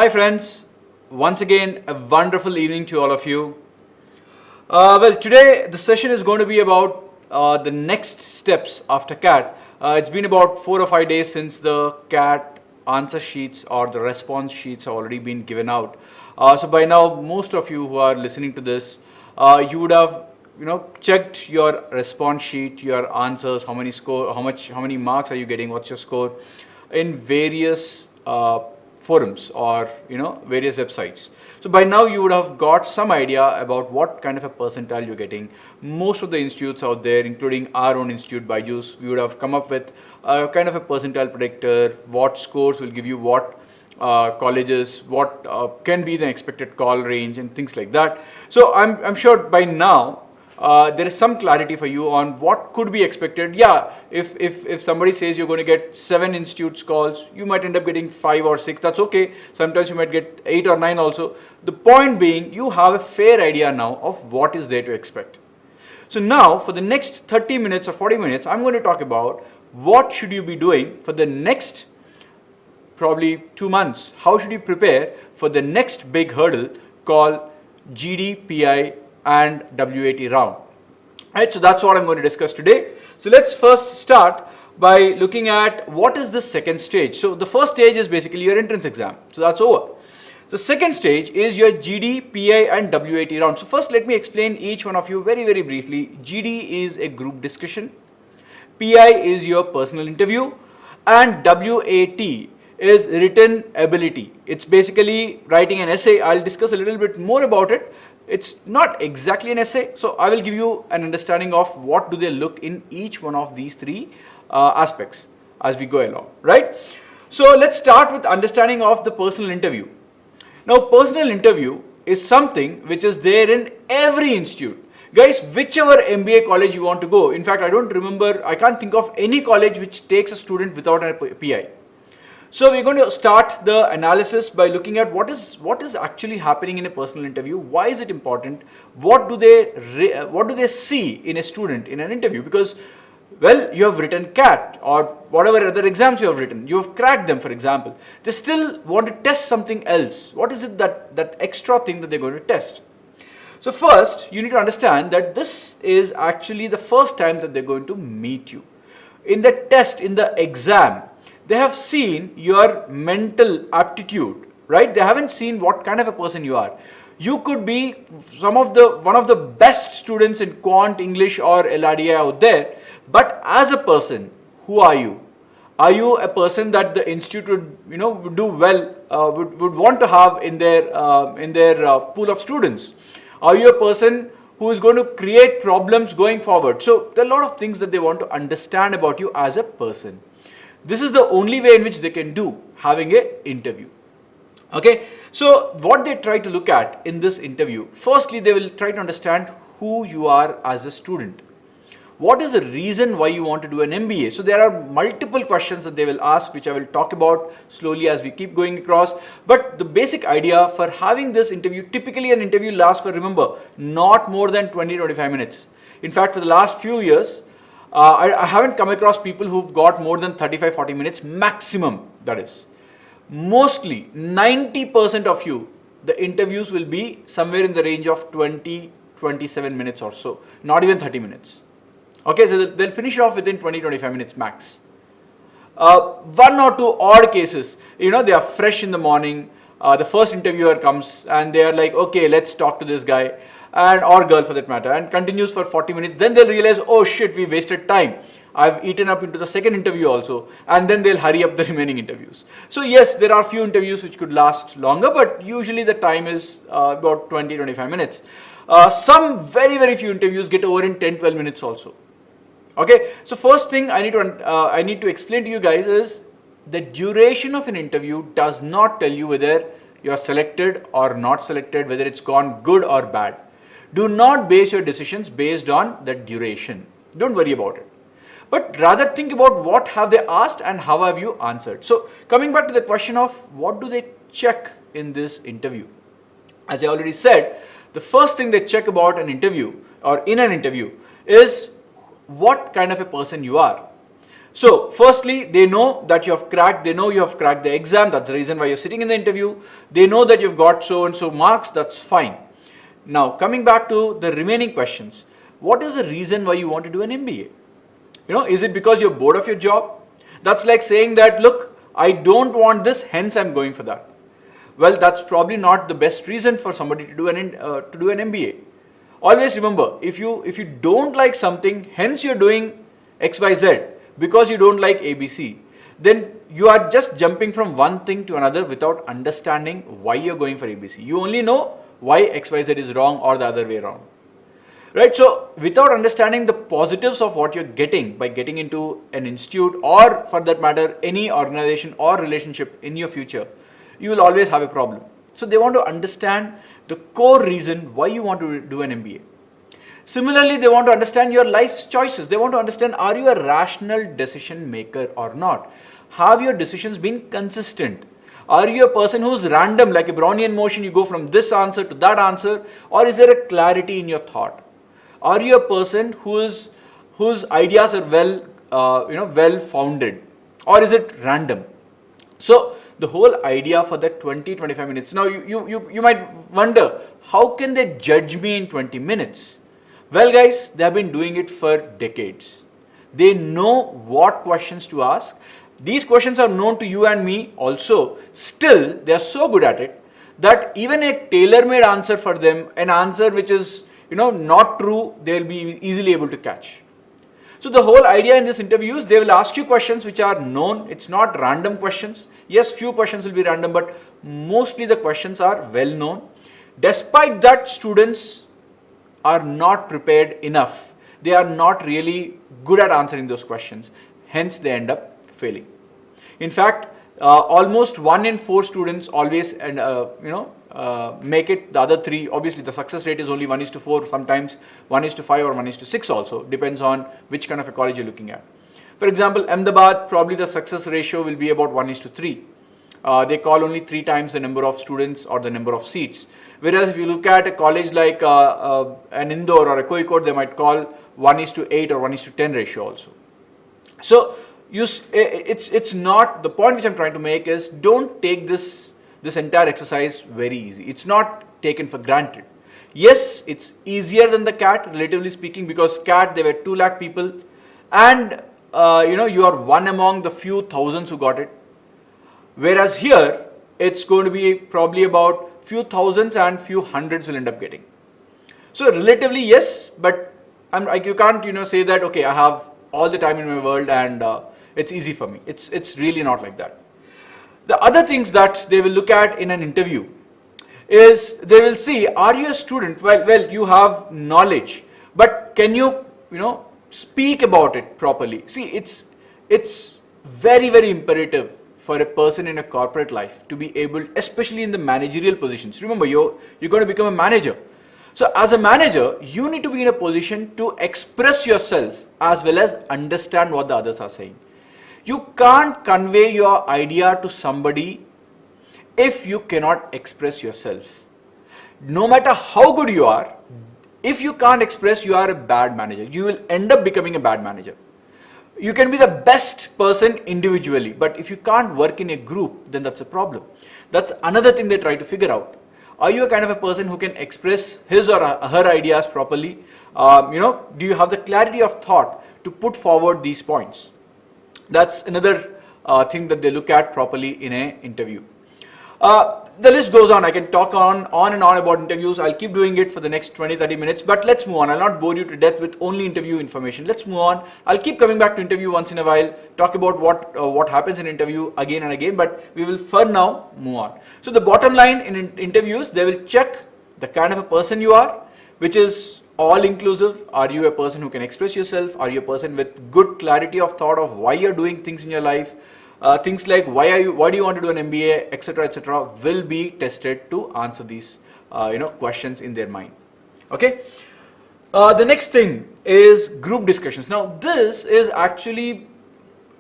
Hi friends, once again a wonderful evening to all of you. Today the session is going to be about the next steps after CAT. It's been about 4 or 5 days since the CAT answer sheets or the response sheets have already been given out. So by now most of you who are listening to this, you would have checked your response sheet, your answers, how many marks are you getting, what's your score in various forums or various websites. So by now you would have got some idea about what kind of a percentile you're getting. Most of the institutes out there, including our own institute BYJU'S, we would have come up with kind of a percentile predictor, what scores will give you what colleges, what can be the expected call range and things like that. So I'm sure by now there is some clarity for you on what could be expected. Yeah, if somebody says you're going to get 7 institutes calls, you might end up getting 5 or 6. That's okay. Sometimes you might get 8 or 9 also. The point being, you have a fair idea now of what is there to expect. So now for the next 30 minutes or 40 minutes, I'm going to talk about what should you be doing for the next probably 2 months. How should you prepare for the next big hurdle called GD-PI and WAT round. Right, so that's what I'm going to discuss today. So let's first start by looking at what is the second stage. So the first stage is basically your entrance exam. So that's over. The second stage is your GD, PI and WAT round. So first let me explain each one of you very briefly. GD is a group discussion, PI is your personal interview, and WAT is written ability. It's basically writing an essay. I'll discuss a little bit more about it. It's not exactly an essay, so I will give you an understanding of what do they look in each one of these 3 aspects as we go along, right? So let's start with understanding of the personal interview. Now, personal interview is something which is there in every institute. Guys, whichever MBA college you want to go, in fact, I can't think of any college which takes a student without a PI. So we're going to start the analysis by looking at what is actually happening in a personal interview. Why is it important? What do they see in a student in an interview? Because, well, you have written CAT or whatever other exams you have written. You have cracked them, for example. They still want to test something else. What is it that extra thing that they're going to test? So first, you need to understand that this is actually the first time that they're going to meet you. In the test, in the exam, they have seen your mental aptitude, right? They haven't seen what kind of a person you are. You could be one of the best students in Quant, English or LRDI out there, but as a person, who are you? Are you a person that the institute would do well, would want to have in their pool of students? Are you a person who is going to create problems going forward? So there are a lot of things that they want to understand about you as a person. This is the only way in which they can do having an interview. Okay, so what they try to look at in this interview, firstly they will try to understand who you are as a student. What is the reason why you want to do an MBA? So there are multiple questions that they will ask, which I will talk about slowly as we keep going across. But the basic idea for having this interview, typically an interview lasts for, remember, not more than 20-25 minutes. In fact, for the last few years, I haven't come across people who've got more than 35-40 minutes maximum, that is. Mostly 90% of you, the interviews will be somewhere in the range of 20-27 minutes or so, not even 30 minutes. Okay, so they'll finish off within 20-25 minutes max. 1 or 2 odd cases, they are fresh in the morning, the first interviewer comes and they are like, okay, let's talk to this guy. Or girl for that matter, and continues for 40 minutes. Then they'll realize, oh shit, we wasted time. I've eaten up into the second interview also, and then they'll hurry up the remaining interviews. So yes, there are few interviews which could last longer, but usually the time is about 20-25 minutes. Some very few interviews get over in 10-12 minutes also. Okay, so first thing I need to explain to you guys is the duration of an interview does not tell you whether you are selected or not selected, whether it's gone good or bad. Do not base your decisions based on the duration. Don't worry about it. But rather think about what have they asked and how have you answered. So coming back to the question of what do they check in this interview. As I already said, the first thing they check about an interview or in an interview is what kind of a person you are. So firstly, they know that you have cracked, they know you have cracked the exam, that's the reason why you're sitting in the interview. They know that you've got so and so marks, that's fine. Now coming back to the remaining questions, what is the reason why you want to do an MBA? Is it because you're bored of your job? That's like saying that, look, I don't want this, hence I'm going for that. Well, that's probably not the best reason for somebody to do an MBA. Always remember, if you don't like something, hence you're doing XYZ because you don't like ABC, then you are just jumping from one thing to another without understanding why you're going for ABC. You only know why XYZ is wrong or the other way around. Right? So without understanding the positives of what you're getting by getting into an institute, or for that matter any organization or relationship in your future, you will always have a problem. So they want to understand the core reason why you want to do an MBA. Similarly, they want to understand your life's choices. They want to understand, are you a rational decision maker or not? Have your decisions been consistent? Are you a person who's random, like a Brownian motion, you go from this answer to that answer, or is there a clarity in your thought? Are you a person whose ideas are well founded, or is it random? So the whole idea for that 20-25 minutes. Now you might wonder, how can they judge me in 20 minutes? Well guys, they have been doing it for decades. They know what questions to ask. These questions are known to you and me also. Still, they are so good at it that even a tailor-made answer for them, an answer which is not true, they'll be easily able to catch. So the whole idea in this interview is they will ask you questions which are known. It's not random questions. Yes, few questions will be random, but mostly the questions are well known. Despite that, students are not prepared enough. They are not really good at answering those questions. Hence, they end up failing. In fact, almost 1 in 4 students always make it. The other 3, obviously the success rate is only 1:4, sometimes 1:5 or 1:6 also, depends on which kind of a college you're looking at. For example, Ahmedabad, probably the success ratio will be about 1:3. They call only 3 times the number of students or the number of seats. Whereas if you look at a college like an Indore or a Kozhikode, they might call 1:8 or 1:10 ratio also. So it's not, the point which I'm trying to make is, don't take this entire exercise very easy. It's not taken for granted. Yes, it's easier than the CAT, relatively speaking, because CAT, there were 2 lakh people, and you are one among the few thousands who got it. Whereas here, it's going to be probably about few thousands and few hundreds will end up getting. So relatively yes, but you can't say that, okay, I have all the time in my world and it's easy for me. It's really not like that. The other things that they will look at in an interview is, they will see, are you a student? Well, you have knowledge, but can you speak about it properly? See, it's very, very imperative for a person in a corporate life to be able, especially in the managerial positions. Remember, you're going to become a manager. So as a manager, you need to be in a position to express yourself as well as understand what the others are saying. You can't convey your idea to somebody if you cannot express yourself. No matter how good you are, if you can't express, you are a bad manager. You will end up becoming a bad manager. You can be the best person individually, but if you can't work in a group, then that's a problem. That's another thing they try to figure out. Are you a kind of a person who can express his or her ideas properly? Do you have the clarity of thought to put forward these points? That's another thing that they look at properly in an interview. The list goes on. I can talk on and on about interviews. I'll keep doing it for the next 20-30 minutes, but let's move on. I'll not bore you to death with only interview information. Let's move on. I'll keep coming back to interview once in a while, talk about what happens in interview again and again, but we will for now move on. So the bottom line in interviews, they will check the kind of a person you are, which is all inclusive. Are you a person who can express yourself? Are you a person with good clarity of thought of why you're doing things in your life? Things like why do you want to do an MBA, etc., will be tested to answer these questions in their mind. Okay. The next thing is group discussions. Now this is actually,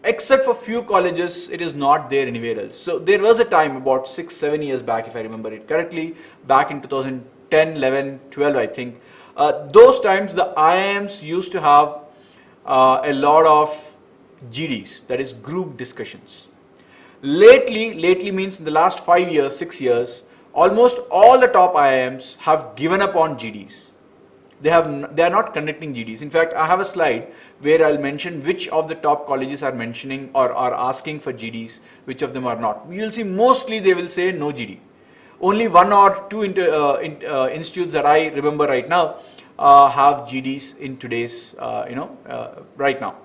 except for few colleges, it is not there anywhere else. So there was a time about 6-7 years back, if I remember it correctly, back in 2010, 11, 12, I think. Those times the IIMs used to have a lot of GDs, that is group discussions. Lately means in the last 5 years, 6 years, almost all the top IIMs have given up on GDs. They are not conducting GDs. In fact, I have a slide where I'll mention which of the top colleges are mentioning or are asking for GDs, which of them are not. You'll see mostly they will say no GD. Only 1 or 2 institutes that I remember right now have GDs in today's, right now.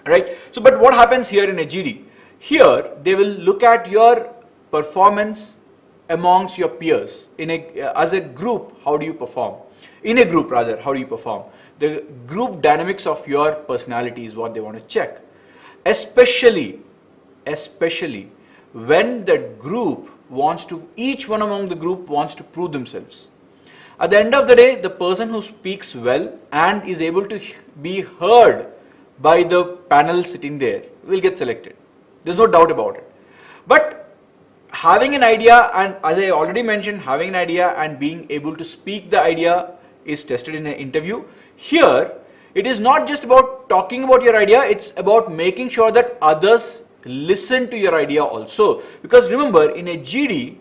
Right. So, but what happens here in a GD? Here, they will look at your performance amongst your peers. As a group, how do you perform? In a group rather, how do you perform? The group dynamics of your personality is what they want to check. Especially when the group each one among the group wants to prove themselves. At the end of the day, the person who speaks well and is able to be heard by the panel sitting there will get selected. There's no doubt about it. But having an idea, and as I already mentioned, having an idea and being able to speak the idea is tested in an interview. Here, it is not just about talking about your idea, it's about making sure that others listen to your idea also. Because remember, in a GD,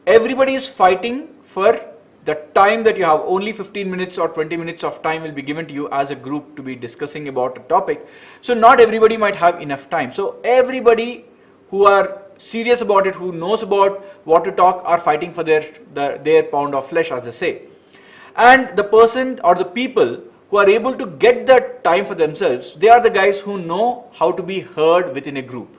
everybody is fighting for the time that you have. Only 15 minutes or 20 minutes of time will be given to you as a group to be discussing about a topic. So not everybody might have enough time. So everybody who are serious about it, who knows about what to talk, are fighting for their pound of flesh, as they say. And the person or the people who are able to get that time for themselves, they are the guys who know how to be heard within a group.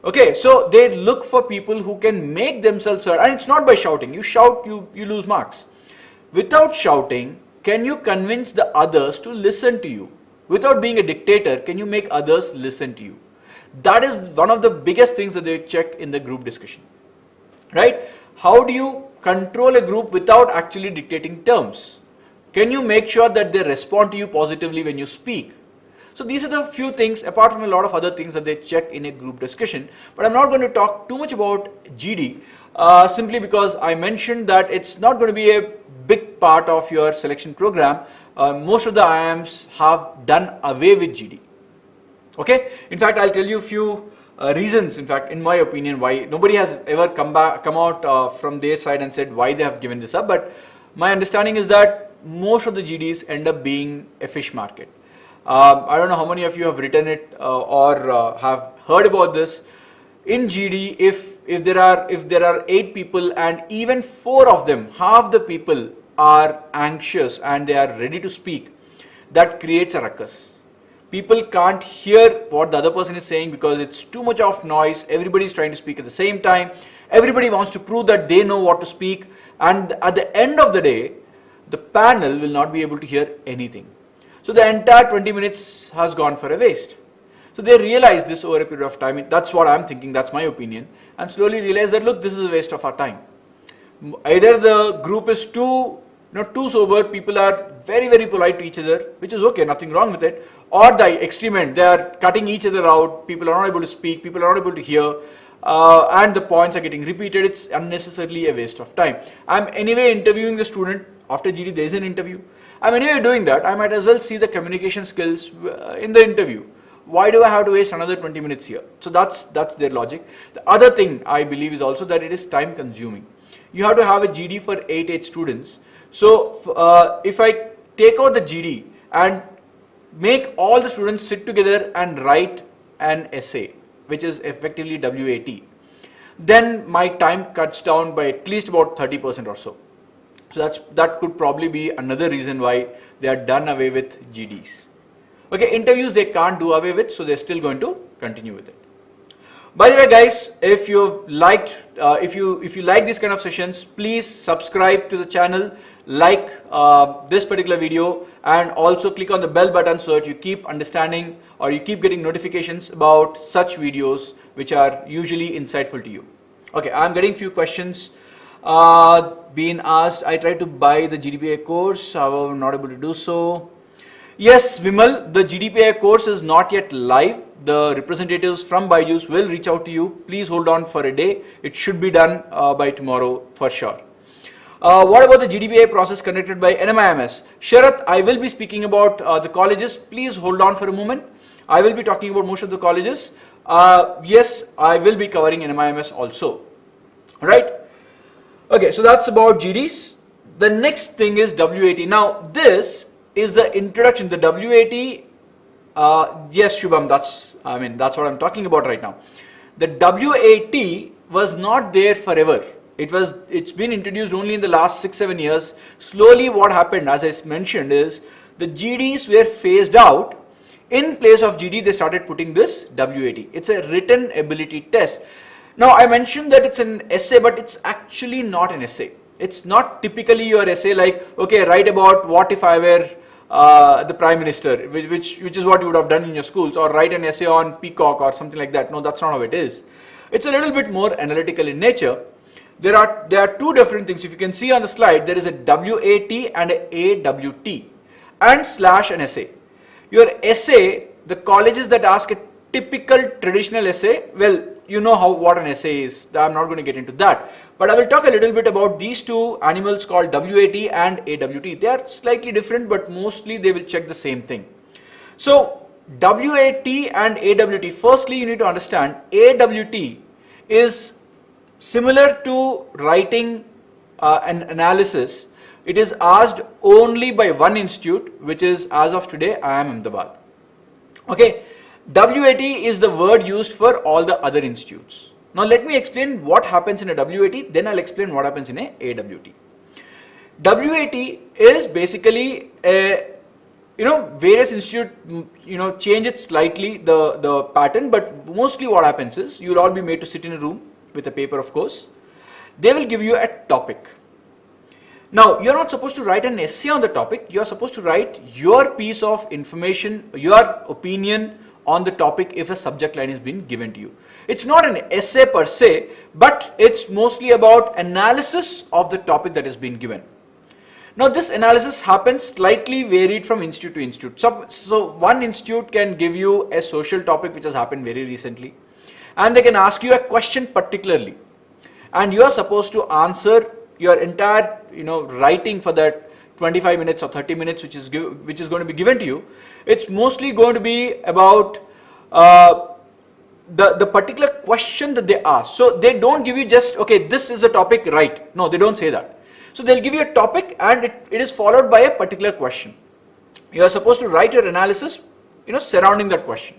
Okay, so they look for people who can make themselves heard, and it's not by shouting. You shout, you lose marks. Without shouting, can you convince the others to listen to you? Without being a dictator, can you make others listen to you? That is one of the biggest things that they check in the group discussion, right? How do you control a group without actually dictating terms? Can you make sure that they respond to you positively when you speak? So these are the few things, apart from a lot of other things, that they check in a group discussion. But I'm not going to talk too much about GD, simply because I mentioned that it's not going to be a big part of your selection program. Most of the IIMs have done away with GD. Okay. In fact, I'll tell you a few reasons, in fact, in my opinion, why nobody has ever come out from their side and said why they have given this up. But my understanding is that most of the GDs end up being a fish market. I don't know how many of you have written it or have heard about this. In GD, if there are 8 people and even 4 of them, half the people are anxious and they are ready to speak, that creates a ruckus. People can't hear what the other person is saying because it's too much of noise. Everybody is trying to speak at the same time. Everybody wants to prove that they know what to speak, and at the end of the day, the panel will not be able to hear anything. So the entire 20 minutes has gone for a waste. So they realize this over a period of time. That's what I'm thinking, that's my opinion, and slowly realize that, look, this is a waste of our time. Either the group is too sober, people are very, very polite to each other, which is okay, nothing wrong with it, or the extreme end, they are cutting each other out, people are not able to speak, people are not able to hear, and the points are getting repeated. It's unnecessarily a waste of time. I'm anyway interviewing the student. After GD, there is an interview. I'm anyway doing that. I might as well see the communication skills in the interview. Why do I have to waste another 20 minutes here? So that's their logic. The other thing I believe is also that it is time consuming. You have to have a GD for 8 students. So if I take out the GD and make all the students sit together and write an essay, which is effectively WAT, then my time cuts down by at least about 30% or so. So that could probably be another reason why they are done away with GDs. Okay, interviews they can't do away with, so they're still going to continue with it. By the way, guys, if you liked, if you like these kind of sessions, please subscribe to the channel, like this particular video, and also click on the bell button so that you keep understanding or you keep getting notifications about such videos which are usually insightful to you. Okay, I'm getting few questions being asked. I tried to buy the GD-PI course, however, I'm not able to do so. Yes, Vimal, the GD-PI course is not yet live. The representatives from BYJU'S will reach out to you. Please hold on for a day. It should be done by tomorrow for sure. What about the GD-PI process conducted by NMIMS? Sharath, I will be speaking about the colleges. Please hold on for a moment. I will be talking about most of the colleges. Yes, I will be covering NMIMS also, right? Okay, so that's about GDs. The next thing is WAT. Now, this is the introduction. The WAT, yes, Shubham, that's what I'm talking about right now. The WAT was not there forever. It's been introduced only in the last 6-7 years. Slowly, what happened, as I mentioned, is the GDs were phased out. In place of GD, they started putting this WAT. It's a written ability test. Now, I mentioned that it's an essay, but it's actually not an essay. It's not typically your essay like, okay, write about what if I were the Prime Minister, which is what you would have done in your schools, or write an essay on peacock or something like that. No, that's not how it is. It's a little bit more analytical in nature. There are two different things. If you can see on the slide, there is a WAT and a AWT and / an essay. Your essay, the colleges that ask a typical traditional essay, well, you know what an essay is. I'm not going to get into that. But I will talk a little bit about these two animals called WAT and AWT. They are slightly different, but mostly they will check the same thing. So WAT and AWT, firstly you need to understand AWT is similar to writing an analysis. It is asked only by one institute, which is, as of today, IIM Ahmedabad. Okay, WAT is the word used for all the other institutes. Now let me explain what happens in a WAT, then I'll explain what happens in a AWT. WAT is basically a, various institutes, change it slightly, the pattern, but mostly what happens is, you'll all be made to sit in a room with a paper, of course. They will give you a topic. Now, you're not supposed to write an essay on the topic, you're supposed to write your piece of information, your opinion on the topic if a subject line is being given to you. It's not an essay per se, but it's mostly about analysis of the topic that is being given. Now, this analysis happens slightly varied from institute to institute. So one institute can give you a social topic which has happened very recently, and they can ask you a question particularly, and you are supposed to answer your entire writing for that 25 minutes or 30 minutes which is going to be given to you. It's mostly going to be about the particular question that they ask. So they don't give you just, okay, this is the topic, right? No, they don't say that. So they'll give you a topic and it is followed by a particular question. You are supposed to write your analysis surrounding that question.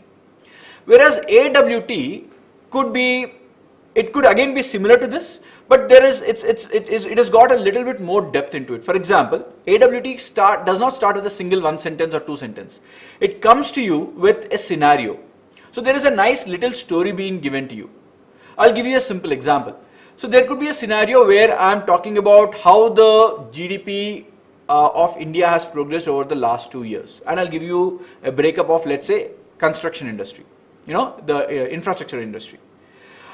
Whereas AWT could again be similar to this, but it has got a little bit more depth into it. For example, AWT does not start with a single one sentence or two sentence. It comes to you with a scenario. So there is a nice little story being given to you. I'll give you a simple example. So there could be a scenario where I'm talking about how the GDP of India has progressed over the last 2 years, and I'll give you a breakup of, let's say, construction industry, the infrastructure industry.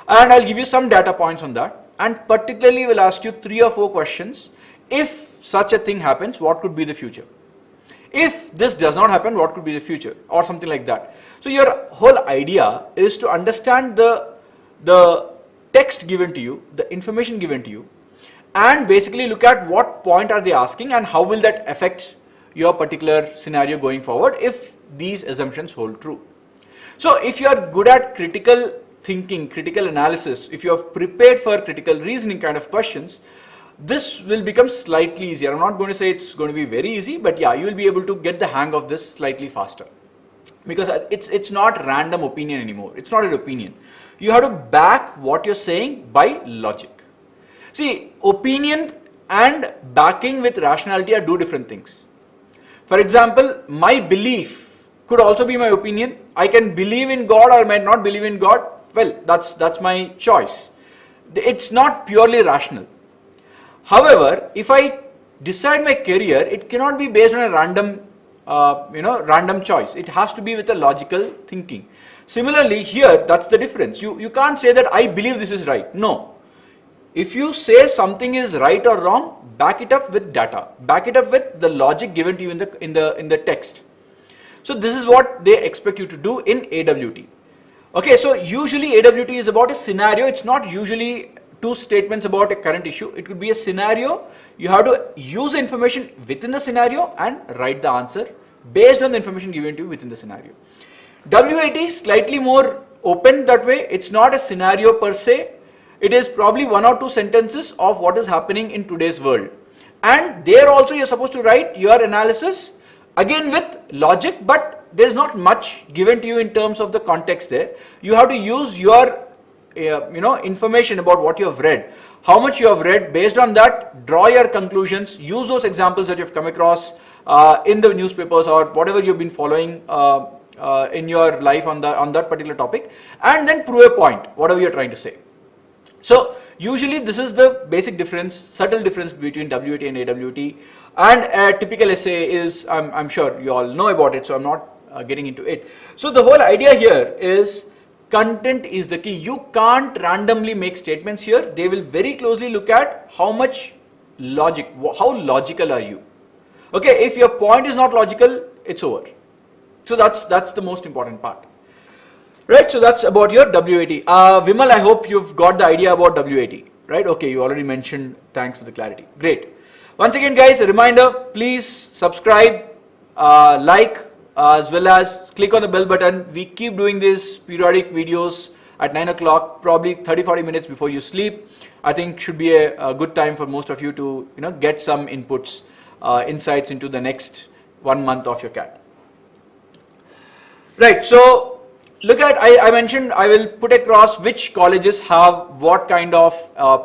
And I'll give you some data points on that, and particularly will ask you 3 or 4 questions. If such a thing happens, what could be the future? If this does not happen, what could be the future? Or something like that. So your whole idea is to understand the text given to you, the information given to you, and basically look at what point are they asking and how will that affect your particular scenario going forward if these assumptions hold true. So if you are good at critical thinking, critical analysis, if you have prepared for critical reasoning kind of questions, this will become slightly easier. I'm not going to say it's going to be very easy, but yeah, you will be able to get the hang of this slightly faster. Because it's not random opinion anymore. It's not an opinion. You have to back what you're saying by logic. See, opinion and backing with rationality are 2 different things. For example, my belief could also be my opinion. I can believe in God or might not believe in God. Well, that's my choice. It's not purely rational. However, if I decide my career, it cannot be based on a random choice. It has to be with a logical thinking. Similarly, here, that's the difference. You can't say that I believe this is right. No. If you say something is right or wrong, back it up with data. Back it up with the logic given to you in the text. So this is what they expect you to do in AWT. Okay, so usually AWT is about a scenario. It's not usually 2 statements about a current issue. It could be a scenario. You have to use the information within the scenario and write the answer based on the information given to you within the scenario. WAT is slightly more open that way. It's not a scenario per se. It is probably 1 or 2 sentences of what is happening in today's world. And there also you're supposed to write your analysis, again with logic, but there's not much given to you in terms of the context there. You have to use your information about what you have read, how much you have read. Based on that, draw your conclusions, use those examples that you've come across in the newspapers or whatever you've been following in your life on that particular topic, and then prove a point, whatever you're trying to say. So usually this is the basic difference, subtle difference between WAT and AWT, and a typical essay is, I'm sure you all know about it, so I'm not getting into it. So the whole idea here is content is the key. You can't randomly make statements here. They will very closely look at how much logic, how logical are you. Okay, if your point is not logical, it's over. So that's the most important part. Right, so that's about your WAT. Vimal, I hope you've got the idea about WAT, right? Okay, you already mentioned, thanks for the clarity. Great. Once again, guys, a reminder, please subscribe, like, as well as click on the bell button. We keep doing these periodic videos at 9 o'clock, probably 30-40 minutes before you sleep. I think should be a good time for most of you to get some inputs, insights into the next 1 month of your CAT. Right, so look at, I mentioned I will put across which colleges have what kind of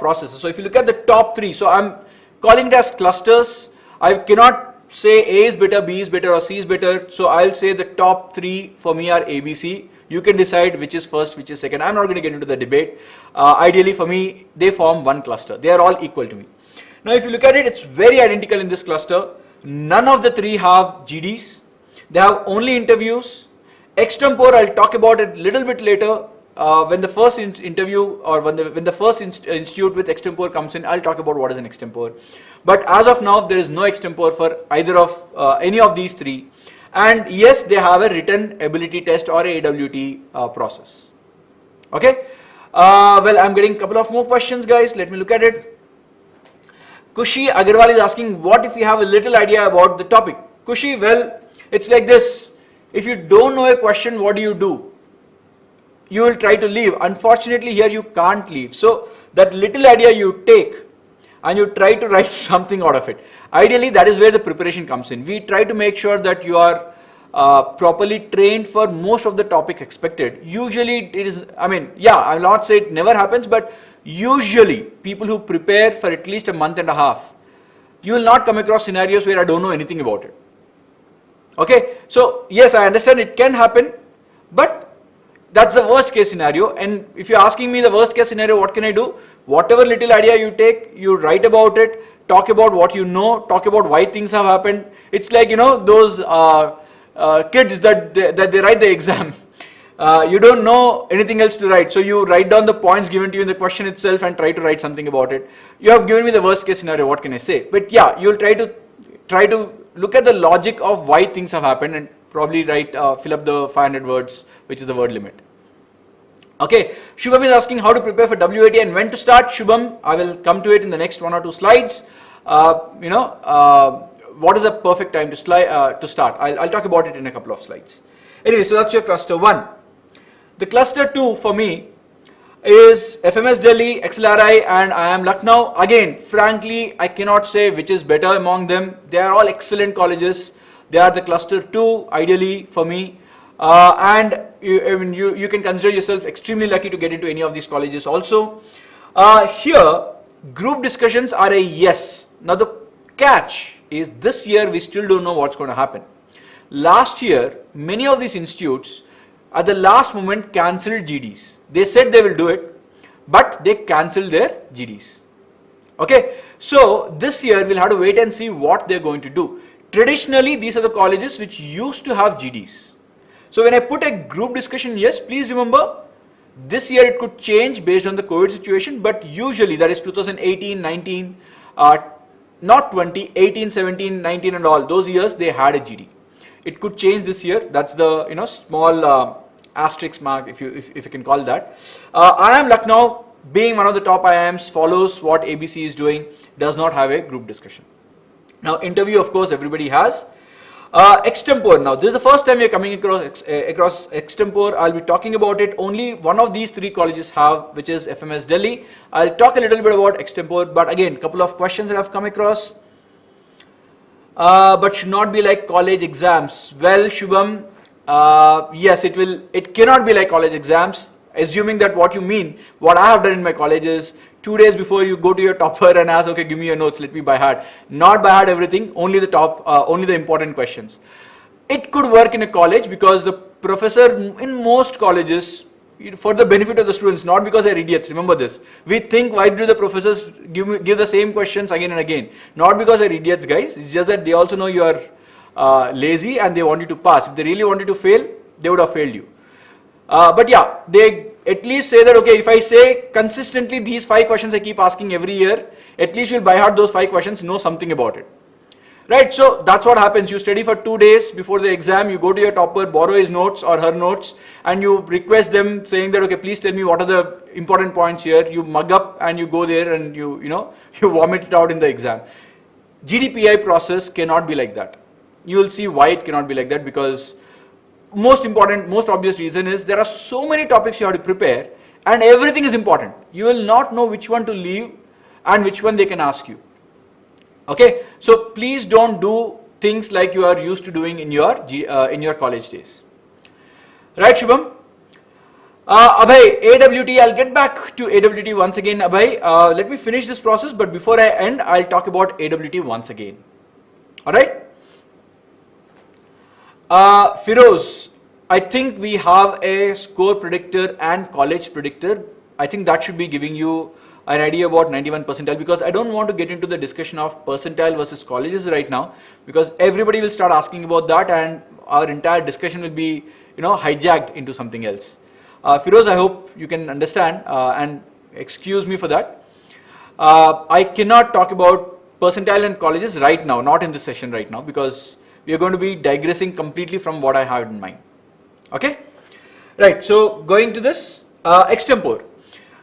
processes. So if you look at the top 3, so I'm calling it as clusters. I cannot say A is better, B is better, or C is better. So I'll say the top 3 for me are ABC. You can decide which is first, which is second. I'm not going to get into the debate. Ideally for me, they form one cluster. They are all equal to me. Now if you look at it, it's very identical in this cluster. None of the 3 have GDs. They have only interviews. Extempore, I'll talk about it a little bit later. When the first interview or when the first institute with extempore comes in, I'll talk about what is an extempore. But as of now, there is no extempore for either of any of these 3. And yes, they have a written ability test or a AWT process. Okay. Well, I'm getting a couple of more questions, guys. Let me look at it. Kushi Agarwal is asking, what if you have a little idea about the topic? Kushi, well, it's like this. If you don't know a question, what do? You will try to leave. Unfortunately, here you can't leave. So that little idea you take and you try to write something out of it. Ideally, that is where the preparation comes in. We try to make sure that you are properly trained for most of the topics expected. Usually it is, I will not say it never happens, but usually people who prepare for at least a month and a half, you will not come across scenarios where I don't know anything about it. Okay, so yes, I understand it can happen, but that's the worst case scenario. And if you're asking me the worst case scenario, what can I do? Whatever little idea you take, you write about it, talk about what you know, talk about why things have happened. It's like, those kids that they write the exam. You don't know anything else to write, so you write down the points given to you in the question itself and try to write something about it. You have given me the worst case scenario, what can I say? But yeah, you'll try to look at the logic of why things have happened and probably fill up the 500 words, which is the word limit. Okay, Shubham is asking how to prepare for WAT and when to start. Shubham, I will come to it in the next 1 or 2 slides. What is a perfect time to start? I'll talk about it in a couple of slides. Anyway, so that's your cluster 1. The cluster 2 for me is FMS Delhi, XLRI, and IIM Lucknow. Again, frankly, I cannot say which is better among them. They are all excellent colleges. They are the cluster 2, ideally for me. And you can consider yourself extremely lucky to get into any of these colleges also. Here, group discussions are a yes. Now the catch is this year we still don't know what's going to happen. Last year, many of these institutes at the last moment cancelled GDs. They said they will do it, but they cancelled their GDs. Okay, so this year we'll have to wait and see what they're going to do. Traditionally, these are the colleges which used to have GDs. So when I put a group discussion, yes, please remember, this year it could change based on the COVID situation, but usually that is 2018, 19, not 20, 18, 17, 19 and all, those years they had a GD. It could change this year. That's the small asterisk mark, if you can call that. IIM Lucknow, being one of the top IIMs, follows what ABC is doing, does not have a group discussion. Now interview, of course, everybody has. Extempore. Now, this is the first time we are coming across extempore. I'll be talking about it. Only one of these three colleges have, which is FMS Delhi. I'll talk a little bit about extempore, but again, couple of questions that I've come across. But should not be like college exams. Well, Shubham, yes, it cannot be like college exams. Assuming that what you mean, what I have done in my college is 2 days before you go to your topper and ask, okay, give me your notes, let me by heart. Not by heart everything, only the important questions. It could work in a college because the professor in most colleges, for the benefit of the students, not because they're idiots, remember this. We think, why do the professors give the same questions again and again? Not because they're idiots, guys. It's just that they also know you are lazy and they want you to pass. If they really wanted to fail, they would have failed you. But yeah, they at least say that, okay, if I say consistently these 5 questions I keep asking every year, at least you'll by heart those 5 questions, know something about it. Right, so that's what happens. You study for 2 days before the exam, you go to your topper, borrow his notes or her notes, and you request them saying that, okay, please tell me what are the important points here. You mug up and you go there and you vomit it out in the exam. GDPI process cannot be like that. You will see why it cannot be like that, because most obvious reason is there are so many topics you have to prepare and everything is important. You will not know which one to leave and which one they can ask you. Okay, so please don't do things like you are used to doing in your college days. Right, Shubham? Abhay, AWT, I'll get back to AWT once again. Abhay, let me finish this process, but before I end, I'll talk about AWT once again. Alright? Firoz, I think we have a score predictor and college predictor. I think that should be giving you an idea about 91 percentile, because I don't want to get into the discussion of percentile versus colleges right now, because everybody will start asking about that and our entire discussion will be hijacked into something else. Firoz, I hope you can understand and excuse me for that. I cannot talk about percentile and colleges right now, not in this session right now, because we are going to be digressing completely from what I have in mind. Okay? Right, so going to this, extempore.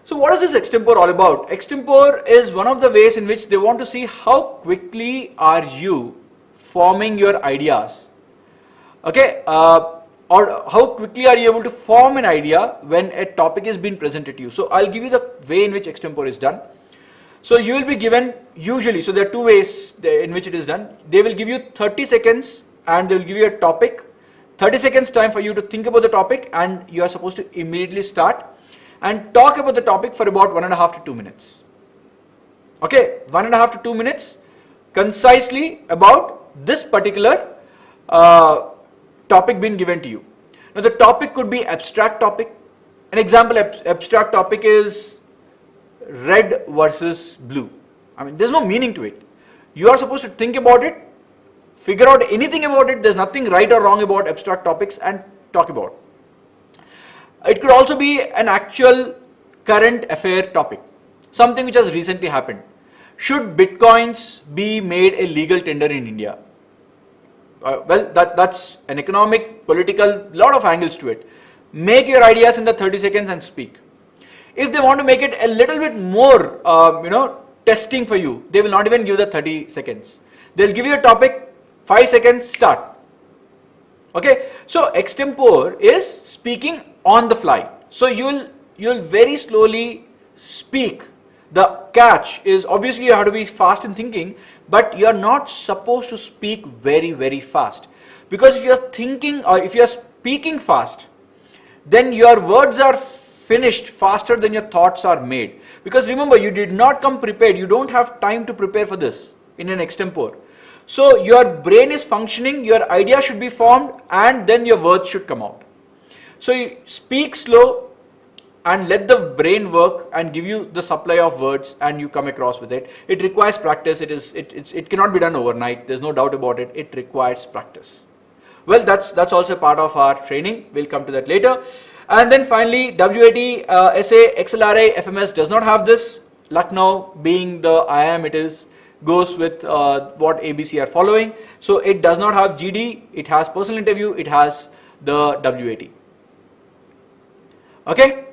So what is this extempore all about? Extempore is one of the ways in which they want to see how quickly are you forming your ideas. Okay? Or how quickly are you able to form an idea when a topic is being presented to you. So I'll give you the way in which extempore is done. So you will be given, usually, so there are 2 ways in which it is done. They will give you 30 seconds and they will give you a topic. 30 seconds time for you to think about the topic, and you are supposed to immediately start and talk about the topic for about 1.5 to 2 minutes. Okay, 1.5 to 2 minutes concisely about this particular topic being given to you. Now the topic could be abstract topic. An example abstract topic is red versus blue. I mean, there's no meaning to it. You are supposed to think about it, figure out anything about it. There's nothing right or wrong about abstract topics, and talk about. It could also be an actual current affair topic, something which has recently happened. Should bitcoins be made a legal tender in India? Well, that's an economic, political, lot of angles to it. Make your ideas in the 30 seconds and speak. If they want to make it a little bit more, testing for you, they will not even give the 30 seconds. They'll give you a topic, 5 seconds, start. Okay, so extempore is speaking on the fly. So you'll very slowly speak. The catch is obviously you have to be fast in thinking, but you are not supposed to speak very, very fast. Because if you are thinking or if you are speaking fast, then your words are finished faster than your thoughts are made. Because remember, you did not come prepared. You don't have time to prepare for this in an extempore. So your brain is functioning, your idea should be formed, and then your words should come out. So you speak slow and let the brain work and give you the supply of words, and you come across with it. It requires practice. It cannot be done overnight. There's no doubt about it. It requires practice. Well, that's also part of our training. We'll come to that later. And then finally, WAT, SA, XLRI, FMS does not have this. Lucknow being the IIM it goes with what ABC are following. So it does not have GD, it has personal interview, it has the WAT. Okay?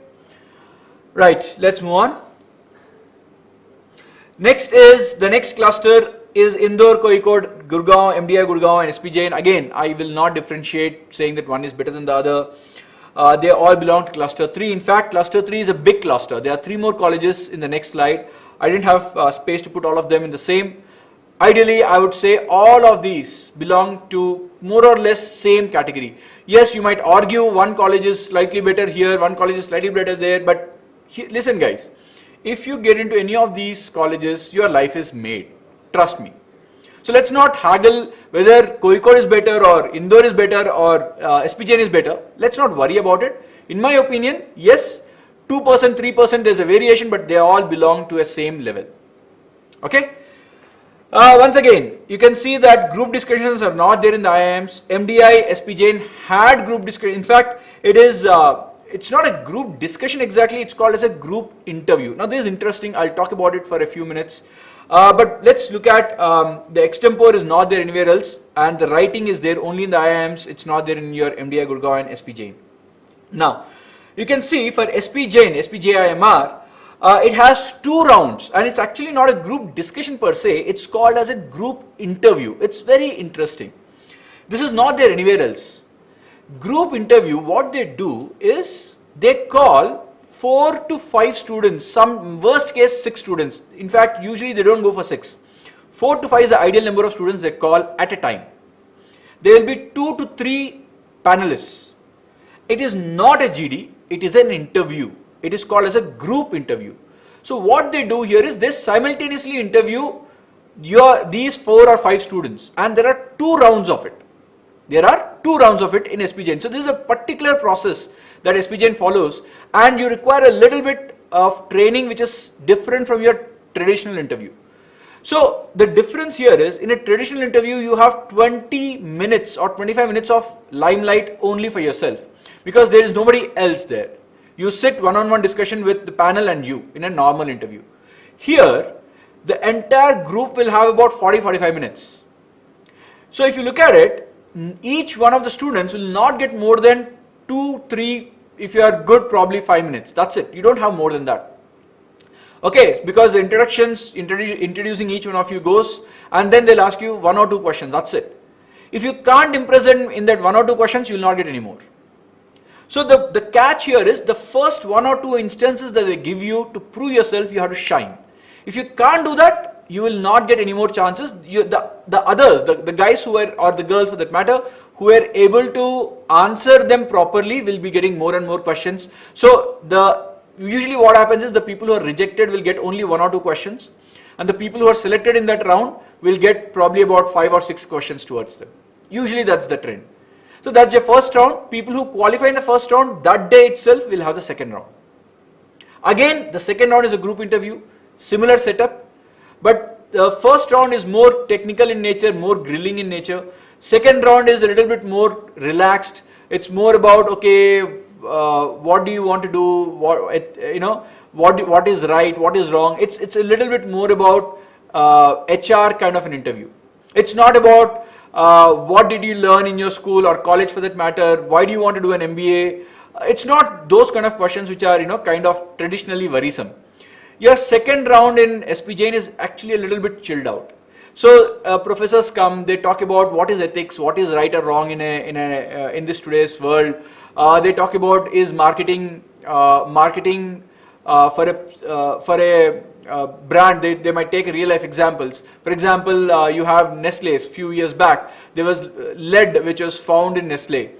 Right, let's move on. Next is the next cluster is Indore, Kozhikode, Gurgaon, MDI Gurgaon and SP Jain. Again, I will not differentiate saying that one is better than the other. They all belong to cluster 3. In fact, cluster 3 is a big cluster. There are 3 more colleges in the next slide. I didn't have space to put all of them in the same. Ideally, I would say all of these belong to more or less same category. Yes, you might argue one college is slightly better here, one college is slightly better there, but listen guys, if you get into any of these colleges, your life is made. Trust me. So let's not haggle whether Kozhikode is better or Indore is better or SP Jain is better. Let's not worry about it. In my opinion, yes, 2%, 3% there's a variation, but they all belong to a same level. Okay. Once again, you can see that group discussions are not there in the IIMs. MDI, SP Jain had group discussion. In fact, it's not a group discussion exactly. It's called as a group interview. Now, this is interesting. I'll talk about it for a few minutes. But let's look at the extempore is not there anywhere else, and the writing is there only in the IIMs. It's not there in your MDI Gurgaon and SP Jain. Now, you can see for SP Jain, SPJIMR, it has 2 rounds, and it's actually not a group discussion per se. It's called as a group interview. It's very interesting. This is not there anywhere else. Group interview, what they do is they call 4 to 5 students, some worst case 6 students. In fact, usually they don't go for 6. 4 to 5 is the ideal number of students they call at a time. There will be 2 to 3 panelists. It is not a GD, it is an interview. It is called as a group interview. So what they do here is they simultaneously interview these 4 or 5 students, and there are 2 rounds of it. There are 2 rounds of it in SP Jain. So this is a particular process that SP Jain follows, and you require a little bit of training which is different from your traditional interview. So the difference here is, in a traditional interview you have 20 minutes or 25 minutes of limelight only for yourself, because there is nobody else there. You sit one-on-one discussion with the panel and you in a normal interview. Here, the entire group will have about 40-45 minutes. So if you look at it, each one of the students will not get more than 2-3, if you are good, probably 5 minutes. That's it. You don't have more than that. Okay, because the introducing each one of you goes, and then they'll ask you 1 or 2 questions. That's it. If you can't impress them in that 1 or 2 questions, you will not get any more. So the catch here is the first 1 or 2 instances that they give you to prove yourself, you have to shine. If you can't do that, you will not get any more chances. The others, the guys who were, or the girls for that matter, who were able to answer them properly will be getting more and more questions. So usually what happens is the people who are rejected will get only 1 or 2 questions, and the people who are selected in that round will get probably about 5 or 6 questions towards them. Usually that's the trend. So that's your first round. People who qualify in the first round, that day itself will have the second round. Again, the second round is a group interview, similar setup, but the first round is more technical in nature, more grilling in nature. Second round is a little bit more relaxed. It's more about, okay, what do you want to do? What is right? What is wrong? It's a little bit more about HR kind of an interview. It's not about what did you learn in your school or college for that matter? Why do you want to do an MBA? It's not those kind of questions which are kind of traditionally worrisome. Your second round in SP Jain is actually a little bit chilled out. So professors come, they talk about what is ethics, what is right or wrong in this today's world. They talk about is marketing for a brand. They might take real life examples. For example, you have Nestle's. Few years back there was lead which was found in Nestle.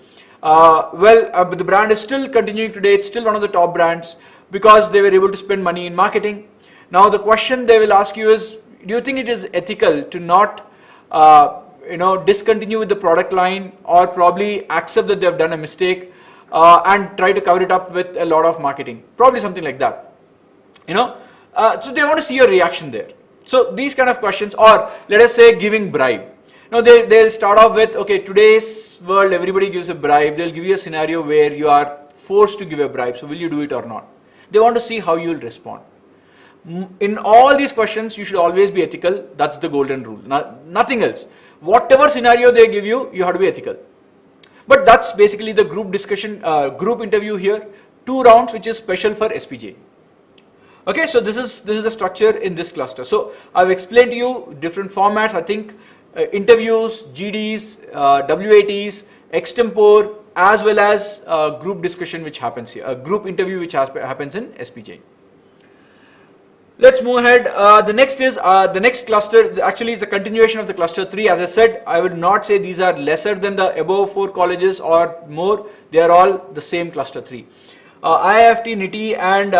But the brand is still continuing today. It's still one of the top brands because they were able to spend money in marketing. Now the question they will ask you is, do you think it is ethical to not discontinue with the product line, or probably accept that they have done a mistake and try to cover it up with a lot of marketing? Probably something like that. So they want to see your reaction there. So these kind of questions, or let us say giving bribe. Now they'll start off with, okay, today's world everybody gives a bribe. They'll give you a scenario where you are forced to give a bribe. So will you do it or not? They want to see how you will respond. In all these questions, you should always be ethical. That's the golden rule. Nothing else. Whatever scenario they give you, you have to be ethical. But that's basically the group discussion, group interview here. 2 rounds, which is special for SP Jain. Okay, so this is the structure in this cluster. So I've explained to you different formats. I think interviews, GDs, WATs, extempore, as well as group discussion which happens here, a group interview which happens in SPJ. Let's move ahead. The next is the next cluster. Actually, it's a continuation of the cluster 3. As I said, I would not say these are lesser than the above 4 colleges or more. They are all the same cluster 3. IIFT, NITI and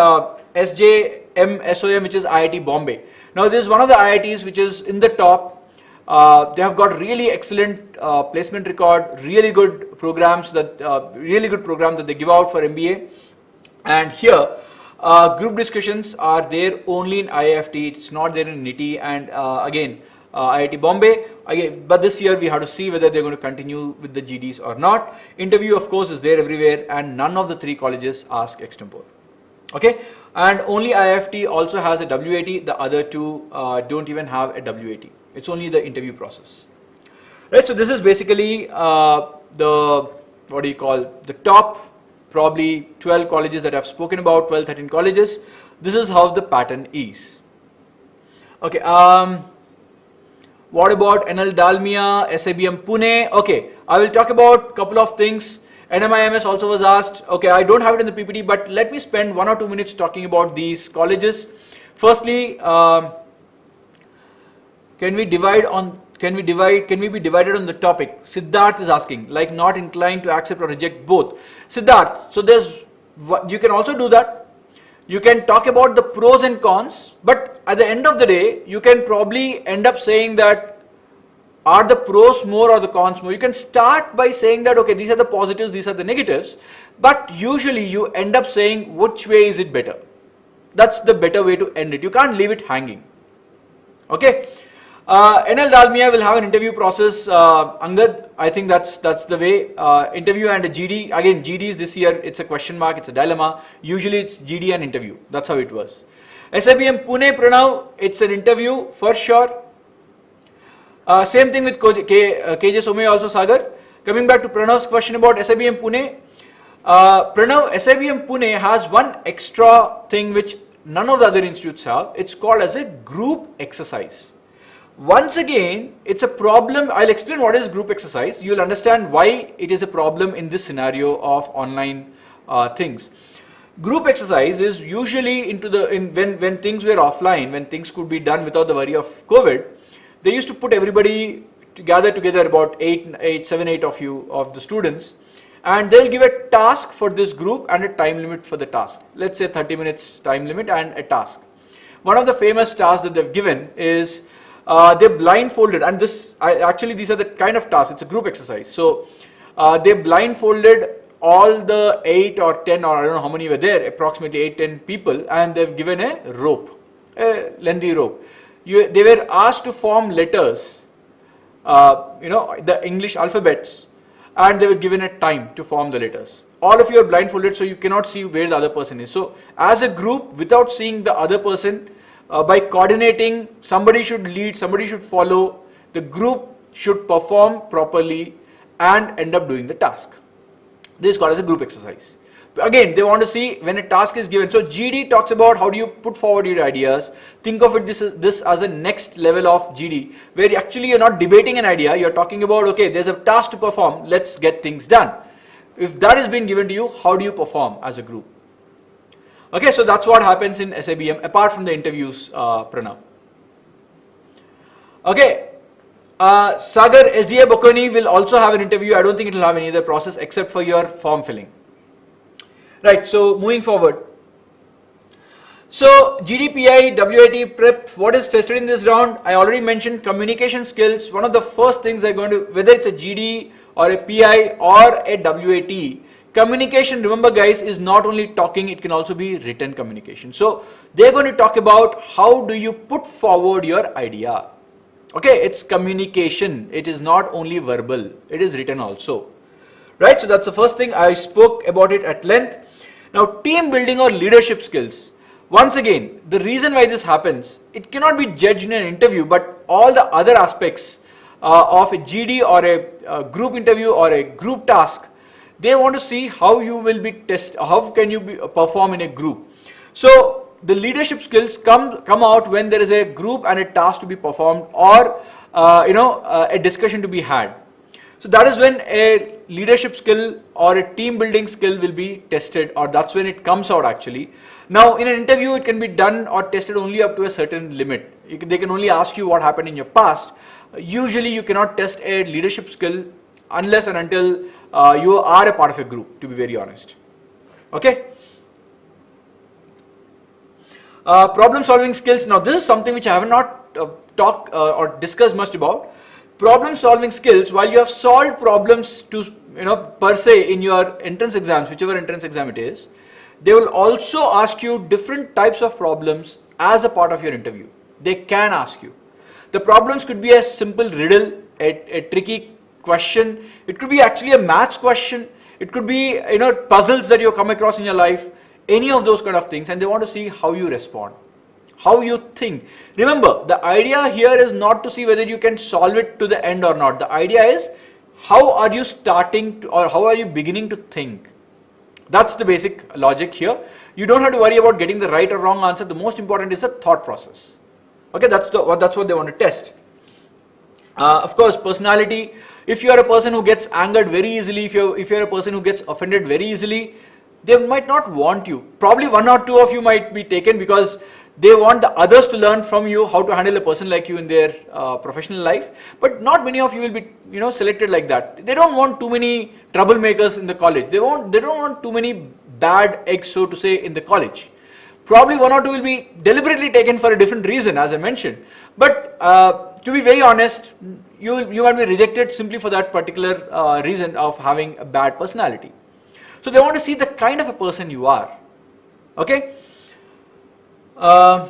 SJM, which is IIT Bombay. Now, this is one of the IITs which is in the top. They have got really excellent placement record, really good programs that they give out for MBA. And here, group discussions are there only in IIFT. It's not there in NITI and again IIT Bombay. Again, but this year we have to see whether they're going to continue with the GDs or not. Interview, of course, is there everywhere, and none of the 3 colleges ask extempore. Okay, and only IIFT also has a WAT. The other 2 don't even have a WAT. It's only the interview process. Right. So this is basically the top probably 12 colleges that I've spoken about, 12, 13 colleges. This is how the pattern is. Okay, what about NL Dalmia, SIBM Pune? Okay, I will talk about couple of things. NMIMS also was asked. Okay, I don't have it in the PPT, but let me spend 1 or 2 minutes talking about these colleges. Firstly, can we be divided on the topic? Siddharth is asking, like not inclined to accept or reject both. Siddharth, so you can also do that. You can talk about the pros and cons, but at the end of the day, you can probably end up saying that are the pros more or the cons more. You can start by saying that, okay, these are the positives, these are the negatives, but usually you end up saying which way is it better. That's the better way to end it. You can't leave it hanging. Okay. NL Dalmia will have an interview process. Angad, I think that's the way. Interview and a GD. Again, GDs this year, it's a question mark, it's a dilemma. Usually it's GD and interview. That's how it was. SIBM Pune, Pranav, it's an interview for sure. Same thing with KJ Somay also, Sagar. Coming back to Pranav's question about SIBM Pune. Pranav, SIBM Pune has one extra thing which none of the other institutes have. It's called as a group exercise. Once again, it's a problem. I'll explain what is group exercise. You'll understand why it is a problem in this scenario of online things. Group exercise is usually when things were offline, when things could be done without the worry of COVID. They used to put everybody together, about 7, 8 of you, of the students, and they'll give a task for this group and a time limit for the task. Let's say 30 minutes time limit and a task. One of the famous tasks that they've given is they're blindfolded, and these are the kind of tasks. It's a group exercise. So they blindfolded all the 8 or 10, or I don't know how many were there, approximately 8, 10 people, and they've given a rope, a lengthy rope. They were asked to form letters, the English alphabets, and they were given a time to form the letters. All of you are blindfolded, so you cannot see where the other person is. So as a group, without seeing the other person, by coordinating, somebody should lead, somebody should follow, the group should perform properly and end up doing the task. This is called as a group exercise. Again, they want to see when a task is given. So GD talks about how do you put forward your ideas. Think of it this as a next level of GD, where actually you're not debating an idea, you're talking about, okay, there's a task to perform, let's get things done. If that has been given to you, how do you perform as a group? Okay, so that's what happens in SIBM, apart from the interviews, Pranav. Okay, Sagar, SDA Bokoni will also have an interview. I don't think it will have any other process except for your form filling. Right, so moving forward. So GD-PI, WAT, prep, what is tested in this round? I already mentioned communication skills. One of the first things they're going to, whether it's a GD or a PI or a WAT, communication, remember guys, is not only talking, it can also be written communication. So they're going to talk about how do you put forward your idea. Okay, it's communication. It is not only verbal, it is written also. Right, so that's the first thing. I spoke about it at length. Now, team building or leadership skills. Once again, the reason why this happens, it cannot be judged in an interview, but all the other aspects of a GD or a group interview or a group task, they want to see how you will be tested, how can you perform in a group. So the leadership skills come out when there is a group and a task to be performed, or a discussion to be had. So that is when a leadership skill or a team building skill will be tested, or that's when it comes out actually. Now in an interview it can be done or tested only up to a certain limit. They can only ask you what happened in your past. Usually you cannot test a leadership skill unless and until you are a part of a group, to be very honest. Okay. Problem solving skills. Now this is something which I have not talked or discussed much about. Problem solving skills, while you have solved problems to per se in your entrance exams, whichever entrance exam it is, they will also ask you different types of problems as a part of your interview. They can ask you. The problems could be a simple riddle, a tricky question. It could be actually a maths question. It could be puzzles that you come across in your life. Any of those kind of things, and they want to see how you respond, how you think. Remember, the idea here is not to see whether you can solve it to the end or not. The idea is how are you starting to, or how are you beginning to think. That's the basic logic here. You don't have to worry about getting the right or wrong answer. The most important is the thought process. Okay, that's what they want to test. Of course, personality. If you are a person who gets angered very easily, if you're a person who gets offended very easily, they might not want you. Probably one or two of you might be taken because they want the others to learn from you how to handle a person like you in their professional life. But not many of you will be selected like that. They don't want too many troublemakers in the college. They don't want too many bad eggs, so to say, in the college. Probably one or two will be deliberately taken for a different reason, as I mentioned. But to be very honest, you might be rejected simply for that particular reason of having a bad personality. So they want to see the kind of a person you are. Okay. One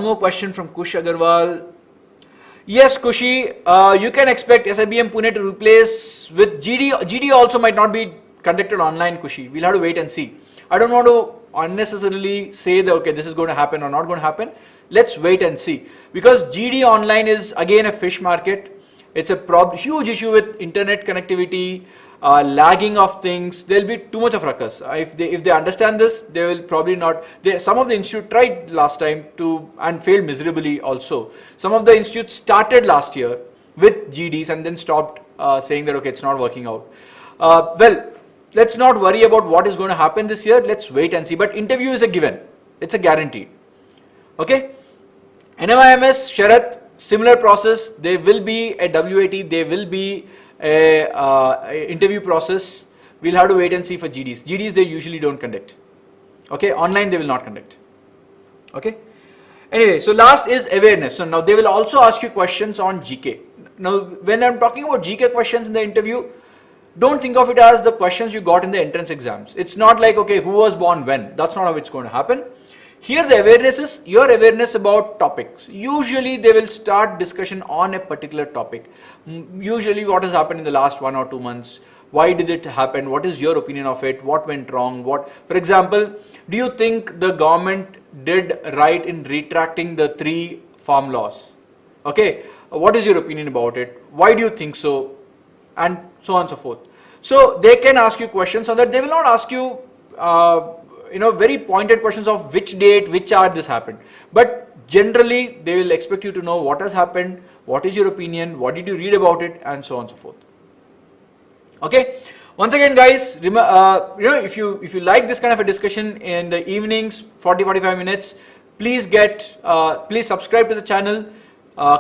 more question from Kush Agarwal. Yes, Kushi, you can expect SIBM Pune to replace with GD. GD also might not be conducted online, Kushi. We'll have to wait and see. I don't want to unnecessarily say that okay, this is going to happen or not going to happen. Let's wait and see, because GD online is again a fish market. It's a huge issue with internet connectivity. Lagging of things, there will be too much of ruckus. If they understand this, they will probably not. Some of the institute tried last time and failed miserably also. Some of the institutes started last year with GDs and then stopped saying that okay, it's not working out. Well, let's not worry about what is going to happen this year. Let's wait and see. But interview is a given. It's a guaranteed. Okay. NMIMS, Sharath, similar process. There will be a WAT. There will be a interview process. We'll have to wait and see for GDs. GDs they usually don't conduct. Okay, online they will not conduct. Okay. Anyway, so last is awareness. So now they will also ask you questions on GK. Now when I'm talking about GK questions in the interview, don't think of it as the questions you got in the entrance exams. It's not like okay, who was born when. That's not how it's going to happen. Here the awareness is your awareness about topics. Usually they will start discussion on a particular topic. Usually what has happened in the last 1 or 2 months. Why did it happen? What is your opinion of it? What went wrong? For example, do you think the government did right in retracting the 3 farm laws? Okay, what is your opinion about it? Why do you think so? And so on and so forth. So they can ask you questions on that. They will not ask you very pointed questions of which date, which hour this happened. But generally, they will expect you to know what has happened, what is your opinion, what did you read about it, and so on and so forth. Okay. Once again, guys, if you like this kind of a discussion in the evenings, 40-45 minutes, please subscribe to the channel.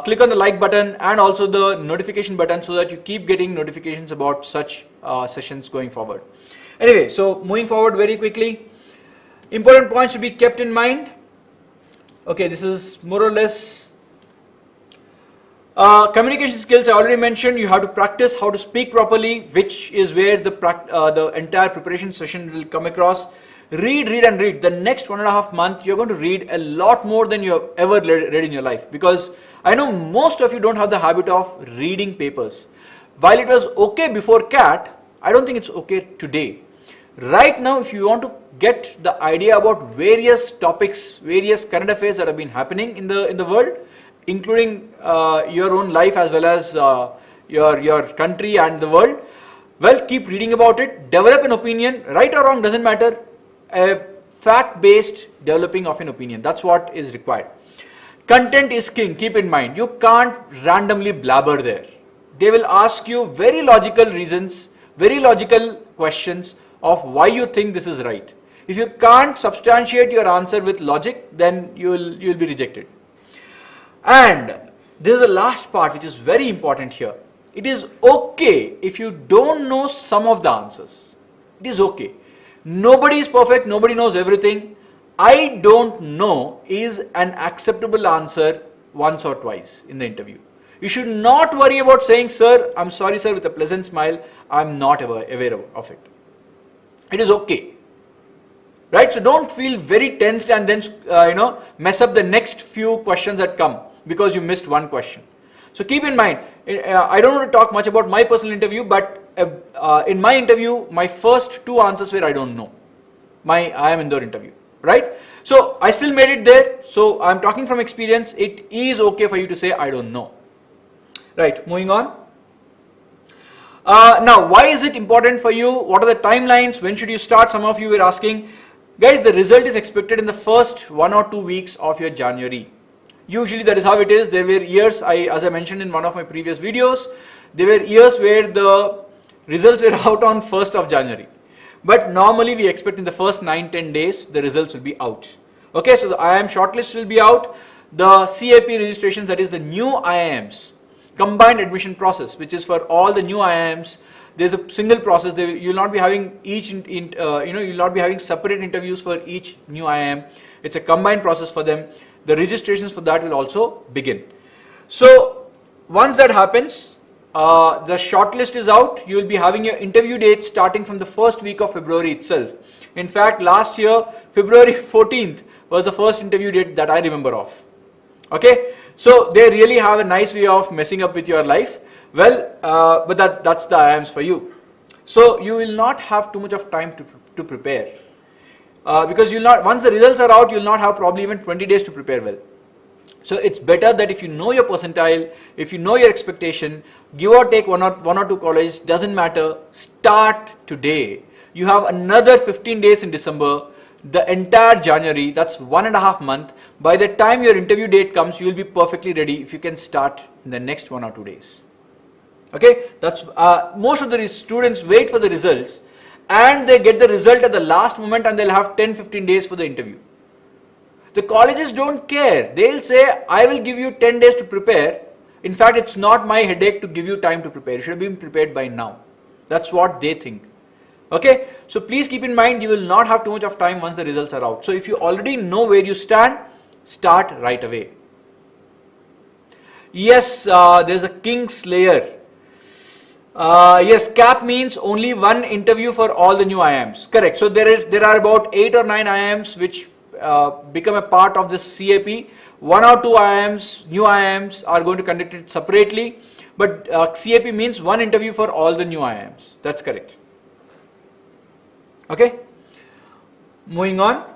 Click on the like button and also the notification button so that you keep getting notifications about such sessions going forward. Anyway, so moving forward very quickly. Important points to be kept in mind. Okay, this is more or less communication skills. I already mentioned you have to practice how to speak properly, which is where the entire preparation session will come across. Read and read. The next 1.5 months, you're going to read a lot more than you have ever read in your life, because I know most of you don't have the habit of reading papers. While it was okay before CAT, I don't think it's okay today. Right now, if you want to get the idea about various topics, various current affairs that have been happening in the world, including your own life as well as your country and the world, well, keep reading about it, develop an opinion, right or wrong doesn't matter. A fact-based developing of an opinion. That's what is required. Content is king, keep in mind. You can't randomly blabber there. They will ask you very logical reasons, very logical questions of why you think this is right. If you can't substantiate your answer with logic, then you'll be rejected. And this is the last part which is very important here. It is okay if you don't know some of the answers. It is okay. Nobody is perfect, nobody knows everything. I don't know is an acceptable answer once or twice in the interview. You should not worry about saying, sir, I'm sorry sir, with a pleasant smile, I'm not aware of it. It is okay. Right? So don't feel very tensed and then mess up the next few questions that come because you missed one question. So keep in mind, I don't want to talk much about my personal interview, but in my interview, my first two answers were I don't know. My IIM Indore interview. Right? So I still made it there. So I'm talking from experience. It is okay for you to say I don't know. Right, moving on. Now, why is it important for you? What are the timelines? When should you start? Some of you were asking. Guys, the result is expected in the first 1 or 2 weeks of your January. Usually that is how it is. There were years, as I mentioned in one of my previous videos, there were years where the results were out on 1st of January. But normally we expect in the first 9-10 days the results will be out. Okay, so the IIM shortlist will be out. The CAP registrations, that is the new IIMs, combined admission process, which is for all the new IIMs. There's a single process. You will not be having you will not be having separate interviews for each new IIM. It's a combined process for them. The registrations for that will also begin. So once that happens, the shortlist is out. You will be having your interview dates starting from the first week of February itself. In fact, last year, February 14th was the first interview date that I remember of. Okay, so they really have a nice way of messing up with your life. Well, but that's the IIMs for you. So you will not have too much of time to prepare. Because you'll not, once the results are out, you'll not have probably even 20 days to prepare well. So it's better that if you know your percentile, if you know your expectation, give or take one or two colleges, doesn't matter, start today. You have another 15 days in December, the entire January, that's 1.5 months. By the time your interview date comes, you will be perfectly ready if you can start in the next 1 or 2 days. Okay, that's most of the students wait for the results and they get the result at the last moment and they'll have 10-15 days for the interview. The colleges don't care. They'll say, I will give you 10 days to prepare. In fact, it's not my headache to give you time to prepare. You should have been prepared by now. That's what they think. Okay, so please keep in mind, you will not have too much of time once the results are out. So if you already know where you stand, start right away. Yes, there's a king slayer. Yes, cap means only one interview for all the new IIMs. Correct. So there are about 8 or 9 IIMs which become a part of this CAP. 1 or 2 IIMs, new IIMs are going to conduct it separately. But CAP means one interview for all the new IIMs. That's correct. Okay. Moving on.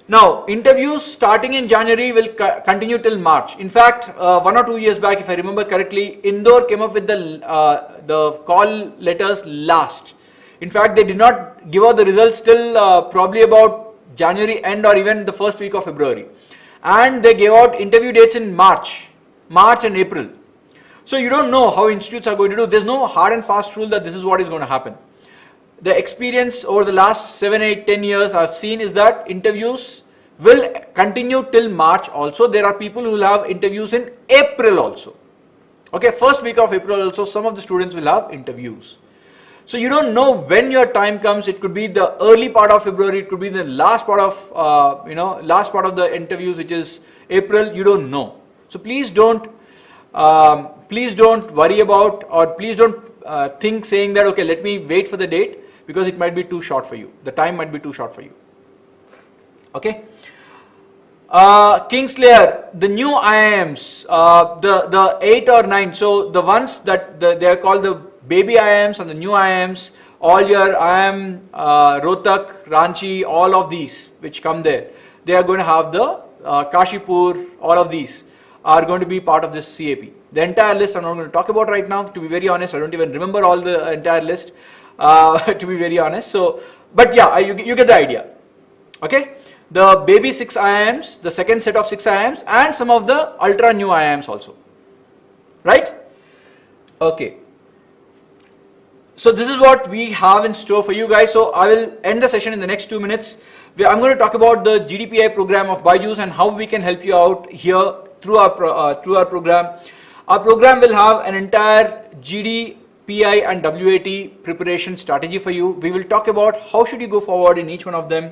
Now, interviews starting in January will continue till March. In fact, 1 or 2 years back, if I remember correctly, Indore came up with the call letters last. In fact, they did not give out the results till probably about January end or even the first week of February. And they gave out interview dates in March and April. So you don't know how institutes are going to do. There's no hard and fast rule that this is what is going to happen. The experience over the last 7, 8, 10 years I've seen is that interviews will continue till March also. There are people who will have interviews in April also. Okay, first week of April also, some of the students will have interviews. So you don't know when your time comes. It could be the early part of February, it could be the last part of, last part of the interviews, which is April. You don't know. So please don't worry about, or please don't think saying that, okay, let me wait for the date, because it might be too short for you. The time might be too short for you. Okay. Kingslayer, the new IIMs, the 8 or 9. So the ones that they are called the baby IIMs and the new IIMs, all your IIM, Rohtak, Ranchi, all of these which come there, they are going to have the Kashipur, all of these are going to be part of this CAP. The entire list I'm not going to talk about right now. To be very honest, I don't even remember all the entire list. To be very honest. So, but yeah, you get the idea. Okay, the baby 6 IIMs, the second set of 6 IIMs, and some of the ultra new IIMs also, right? Okay. So this is what we have in store for you guys. So I will end the session in the next 2 minutes. I'm going to talk about the GDPI program of BYJU'S and how we can help you out here through our program. Our program will have an entire GD-PI and WAT preparation strategy for you. We will talk about how should you go forward in each one of them.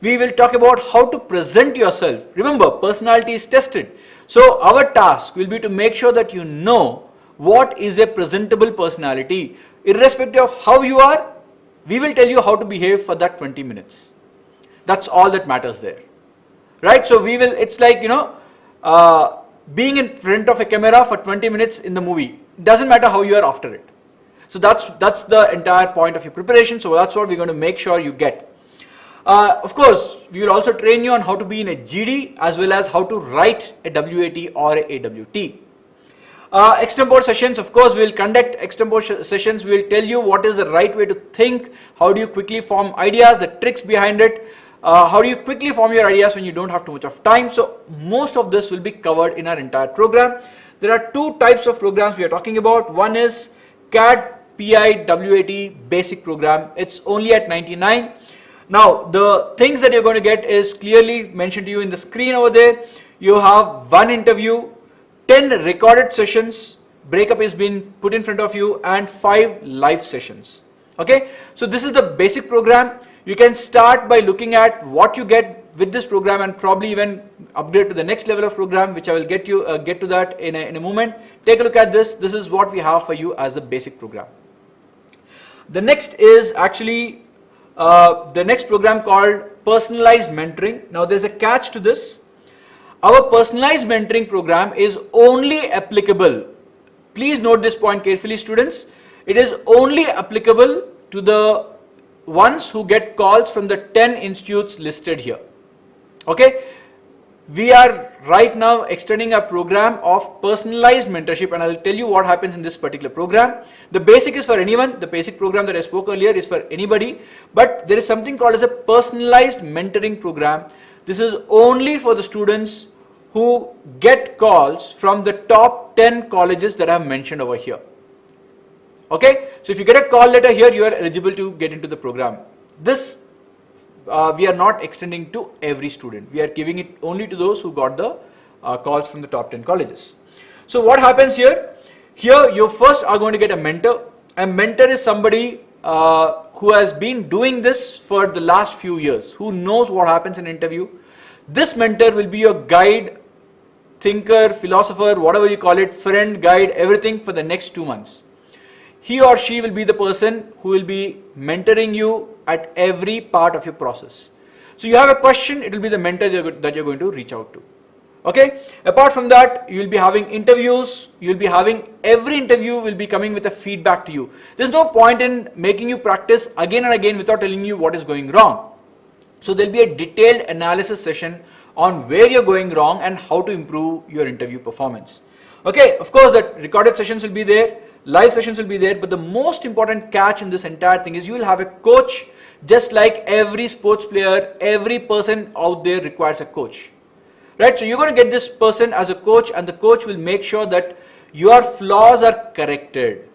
We will talk about how to present yourself. Remember, personality is tested. So our task will be to make sure that you know what is a presentable personality. Irrespective of how you are, we will tell you how to behave for that 20 minutes. That's all that matters there, right? So we will, it's like, being in front of a camera for 20 minutes in the movie. It doesn't matter how you are after it. So that's the entire point of your preparation. So that's what we're going to make sure you get. Of course, we will also train you on how to be in a GD as well as how to write a WAT or a AWT. Extempore sessions, of course, we will conduct extempore sessions. We will tell you what is the right way to think, how do you quickly form ideas, the tricks behind it, how do you quickly form your ideas when you don't have too much of time. So most of this will be covered in our entire program. There are two types of programs we are talking about. One is GD-PI-WAT basic program. It's only at 99. Now the things that you're going to get is clearly mentioned to you in the screen over there. You have one interview, 10 recorded sessions, breakup is being put in front of you, and 5 live sessions. Okay, so this is the basic program. You can start by looking at what you get with this program and probably even upgrade to the next level of program, which I will get to that in a moment. Take a look at this. This is what we have for you as a basic program. The next is actually the next program called personalized mentoring. Now there's a catch to this. Our personalized mentoring program is only applicable. Please note this point carefully, students. It is only applicable to the ones who get calls from the 10 institutes listed here. Okay, we are right now extending a program of personalized mentorship, and I'll tell you what happens in this particular program. The basic is for anyone. The basic program that I spoke earlier is for anybody, but there is something called as a personalized mentoring program. This is only for the students who get calls from the top 10 colleges that I have mentioned over here. Okay, so if you get a call letter here, you are eligible to get into the program. This we are not extending to every student. We are giving it only to those who got the calls from the top 10 colleges. So what happens here? Here you first are going to get a mentor. A mentor is somebody who has been doing this for the last few years, who knows what happens in an interview. This mentor will be your guide, thinker, philosopher, whatever you call it, friend, guide, everything for the next 2 months. He or she will be the person who will be mentoring you at every part of your process. So you have a question, it will be the mentor that you're going to reach out to. Okay. Apart from that, you will be having interviews. You will be having every interview will be coming with a feedback to you. There's no point in making you practice again and again without telling you what is going wrong. So there'll be a detailed analysis session on where you're going wrong and how to improve your interview performance. Okay, of course that recorded sessions will be there, live sessions will be there, but the most important catch in this entire thing is you will have a coach. Just like every sports player, every person out there requires a coach, right? So you're going to get this person as a coach, and the coach will make sure that your flaws are corrected.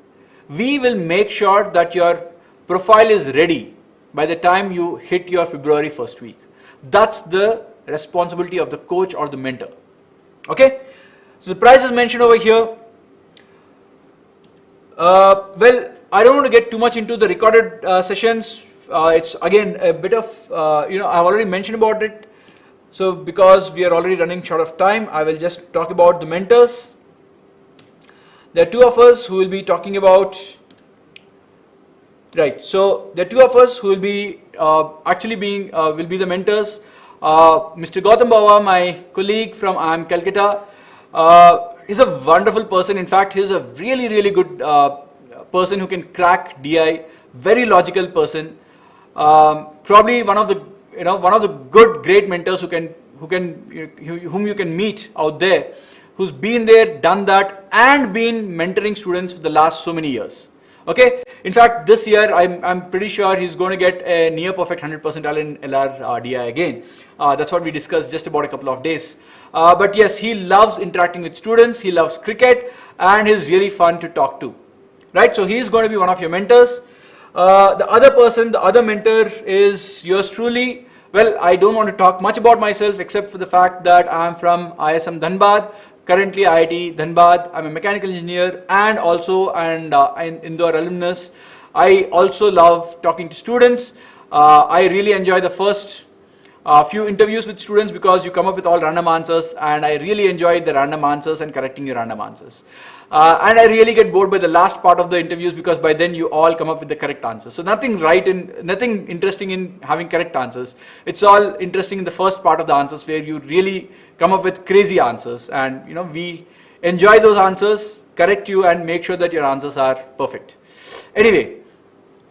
We will make sure that your profile is ready by the time you hit your February 1st week. That's the responsibility of the coach or the mentor. Okay, so the price is mentioned over here. Well, I don't want to get too much into the recorded sessions. It's again a bit of, I've already mentioned about it. So because we are already running short of time, I will just talk about the mentors. There are 2 of us who will be talking about, right, so there are 2 of us who will be will be the mentors. Mr. Gautam Bawa, my colleague from IIM Calcutta, he's a wonderful person. In fact, he's a really, really good person who can crack DI, very logical person. Probably one of the great mentors whom you can meet out there, who's been there, done that, and been mentoring students for the last so many years. Okay. In fact, this year I'm pretty sure he's going to get a near perfect 100 percentile in LRDI again. That's what we discussed just about a couple of days. But yes, he loves interacting with students. He loves cricket, and he's really fun to talk to. Right. So he's going to be one of your mentors. The other person, the other mentor is yours truly. Well, I don't want to talk much about myself except for the fact that I'm from ISM Dhanbad. Currently IIT Dhanbad. I'm a mechanical engineer and also an Indore alumnus. I also love talking to students. I really enjoy the first few interviews with students because you come up with all random answers, and I really enjoy the random answers and correcting your random answers. And I really get bored by the last part of the interviews because by then you all come up with the correct answers. So nothing interesting in having correct answers. It's all interesting in the first part of the answers where you really come up with crazy answers, and we enjoy those answers, correct you, and make sure that your answers are perfect. Anyway,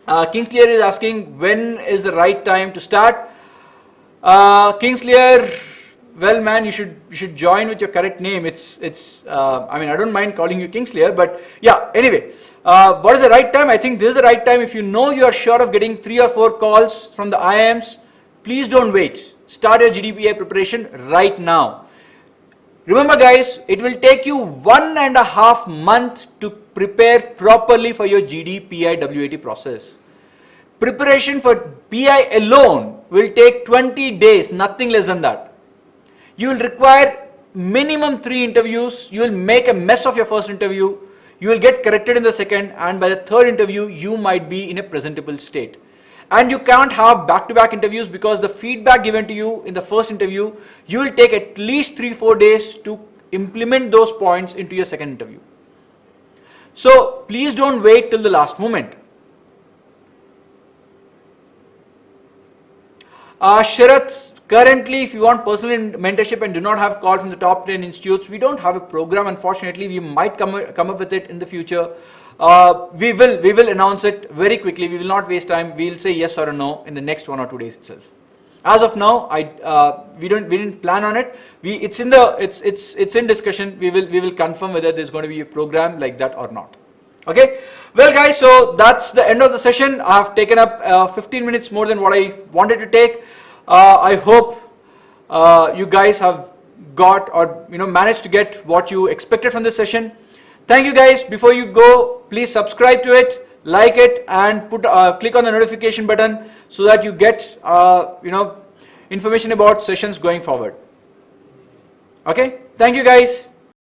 Kingslayer is asking when is the right time to start. Kingslayer, well, man, you should join with your correct name. I mean, I don't mind calling you Kingslayer, but yeah. Anyway, what is the right time? I think this is the right time. If you know you are sure of getting 3 or 4 calls from the IIMs, please don't wait. Start your GDPI preparation right now. Remember guys, it will take you 1.5 months to prepare properly for your GD-PI-WAT process. Preparation for PI alone will take 20 days, nothing less than that. You will require minimum 3 interviews. You will make a mess of your first interview. You will get corrected in the second, and by the third interview, you might be in a presentable state. And you can't have back-to-back interviews because the feedback given to you in the first interview, you will take at least 3-4 days to implement those points into your second interview. So please don't wait till the last moment. Sharath, currently if you want personal mentorship and do not have calls from the top 10 institutes, we don't have a program, unfortunately. We might come up with it in the future. We will announce it very quickly. We will not waste time. We'll say yes or no in the next 1 or 2 days itself. As of now, we didn't plan on it. It's in discussion. We will confirm whether there's going to be a program like that or not. Okay. Well, guys, so that's the end of the session. I've taken up 15 minutes more than what I wanted to take. I hope you guys have got or managed to get what you expected from this session. Thank you guys. Before you go, please subscribe to it, like it, and click on the notification button so that you get information about sessions going forward. Okay. Thank you guys.